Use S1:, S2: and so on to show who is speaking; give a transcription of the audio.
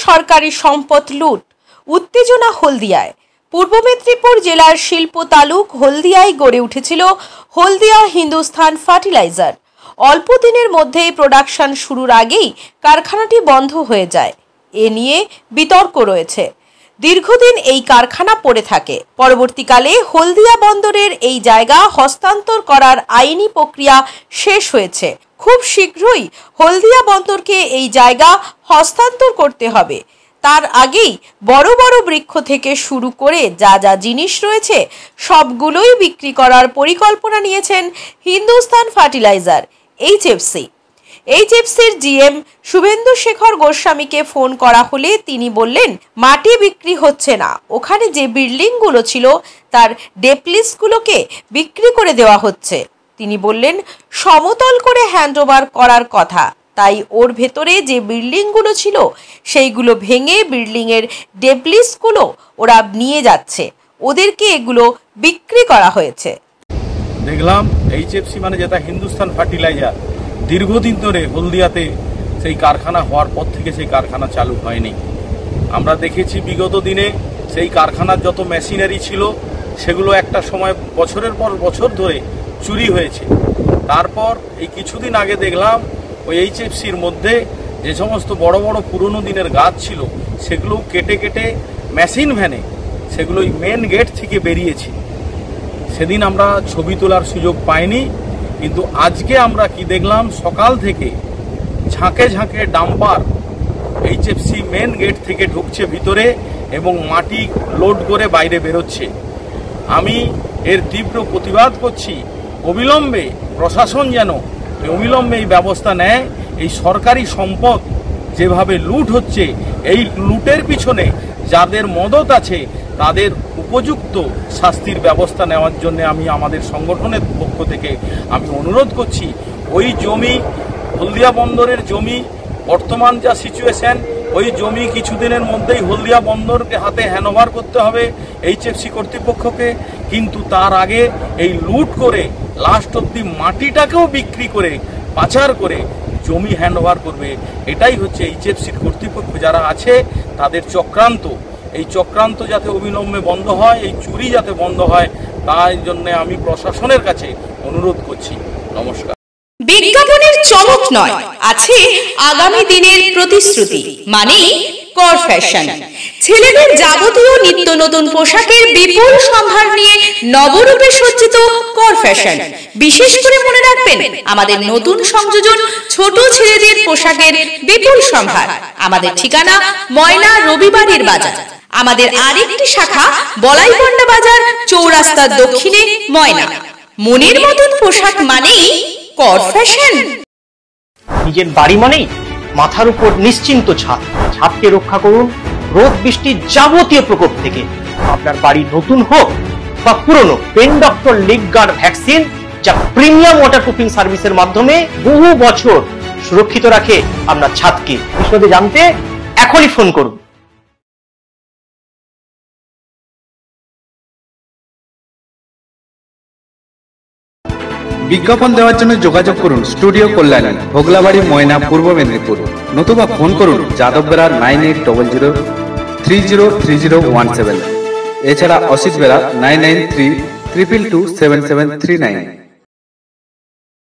S1: সরকারি সম্পদ লুট, উত্তেজনা হলদিয়ায়। পূর্ব মেদিনীপুর জেলার শিল্প তালুক হলদিয়ায় গড়ে উঠেছিল হলদিয়া হিন্দুস্তান ফার্টিলাইজার। অল্প দিনের মধ্যেই প্রোডাকশন শুরুর আগেই কারখানাটি বন্ধ হয়ে যায়। এ নিয়ে বিতর্ক রয়েছে। দীর্ঘদিন এই কারখানা পড়ে থাকে। পরবর্তীকালে হলদিয়া বন্দরের এই জায়গা হস্তান্তর করার আইনি প্রক্রিয়া শেষ হয়েছে। খুব শীঘ্রই হলদিয়া বন্দরকে এই জায়গা হস্তান্তর করতে হবে। তার আগেই বড় বড় বৃক্ষ থেকে শুরু করে যা যা জিনিস রয়েছে সবগুলোই বিক্রি করার পরিকল্পনা নিয়েছেন হিন্দুস্তান ফার্টিলাইজার এইচএফসির জিএম শুভেন্দু শেখর গোস্বামীকে ফোন করা হলে তিনি বললেন, মাটি বিক্রি হচ্ছে না, ওখানে যে বিল্ডিংগুলো ছিল তার ডেপ্লিসগুলোকে বিক্রি করে দেওয়া হচ্ছে। তিনি বললেন, সমতল করে হ্যান্ডওভার করার কথা, তাই ওর ভেতরে যে বিল্ডিংগুলো ছিল সেইগুলো ভেঙে বিল্ডিংয়ের ডেপ্লিসগুলো ওরা নিয়ে যাচ্ছে, ওদেরকে এগুলো বিক্রি করা হয়েছে।
S2: দেখলাম এইচএফসি মানে যেটা হিন্দুস্তান ফার্টিলাইজার, দীর্ঘদিন ধরে হলদিয়াতে সেই কারখানা হওয়ার পর থেকে সেই কারখানা চালু হয়নি। আমরা দেখেছি বিগত দিনে সেই কারখানার যত মেশিনারি ছিল সেগুলো একটা সময় বছরের পর বছর ধরে চুরি হয়েছে। তারপর এই কিছুদিন আগে দেখলাম ওই এইচএফসির মধ্যে যে সমস্ত বড় বড় পুরনো দিনের গাছ ছিল সেগুলো কেটে কেটে মেশিন ভ্যানে সেগুলো মেন গেট থেকে বেরিয়েছে। সেদিন আমরা ছবি তোলার সুযোগ পাইনি, কিন্তু আজকে আমরা কি দেখলাম, সকাল থেকে ঝাঁকে ঝাঁকে ডাম্পার এইচএফসি মেন গেট থেকে ঢুকছে ভিতরে এবং মাটি লোড করে বাইরে বেরোচ্ছে। আমি এর তীব্র প্রতিবাদ করছি। অবিলম্বে প্রশাসন যেন অবিলম্বে এই ব্যবস্থা নেয়। এই সরকারি সম্পদ যেভাবে লুট হচ্ছে, এই লুটের পিছনে যাদের মদত আছে তাদের উপযুক্ত শাস্তির ব্যবস্থা নেওয়ার জন্য আমি আমাদের সংগঠনের পক্ষ থেকে আমি অনুরোধ করছি। ওই জমি হলদিয়া বন্দরের জমি, বর্তমান যা সিচুয়েশন, ওই জমি কিছুদিনের মধ্যেই হলদিয়া বন্দরকে হাতে হ্যান্ডওভার করতে হবে এইচএফসি কর্তৃপক্ষকে। কিন্তু তার আগে এই লুট করে লাস্ট অব্দি মাটিটাকেও বিক্রি করে পাচার করে জমি হ্যান্ডওভার করবে, এটাই হচ্ছে এইচএফসির কর্তৃপক্ষ যারা আছে তাদের চক্রান্ত। এই চক্রান্ত যাতে অবিলম্বে বন্ধ হয়, এই চুরি যাতে বন্ধ হয়, তাই জন্য আমি প্রশাসনের কাছে অনুরোধ করছি। নমস্কার।
S1: বিজ্ঞাপনের চমক নয়, আছে আগামী দিনের প্রতিশ্রুতি, মানে কর ফ্যাশন। ছেলেদের যাবতীয় নিত্য নতুন পোশাকের বিপুল সম্ভার নিয়ে নবরূপে সজ্জিত কর ফ্যাশন। বিশেষ করে মনে রাখবেন, আমাদের নতুন সংযোজন ছোট ছেলেদের পোশাকের বিপুল সম্ভার। আমাদের ঠিকানা ময়না রবিবারের বাজার। আমাদের আরেকটি শাখা বলাইপন্ডা বাজার, চৌরাস্তার দক্ষিণে ময়না। মনের মতন পোশাক মানেই কর ফ্যাশন।
S3: নিজের বাড়ি মানেই মাথার উপর নিশ্চিন্ত ছাদ। ছাদকে রক্ষা করুন রোদ বৃষ্টির যাবতীয় প্রকোপ থেকে। আপনার বাড়ি নতুন হোক বা পুরনো, pen doctor leak guard vaccine, যা প্রিমিয়াম ওয়াটারপ্রুফিং সার্ভিসের মাধ্যমে বহু বছর সুরক্ষিত রাখে আপনার ছাদকে। বিশদে জানতে এখনই ফোন করুন।
S4: বিজ্ঞাপন দেওয়ার জন্য যোগাযোগ করুন স্টুডিও কল্যাণী, ভোগলাবাড়ি, ময়না, পূর্ব মেদিনীপুর। নতুবা ফোন করুন যাদববেড়া 9800303017। এছাড়া অসিত বেড়া 9932227739।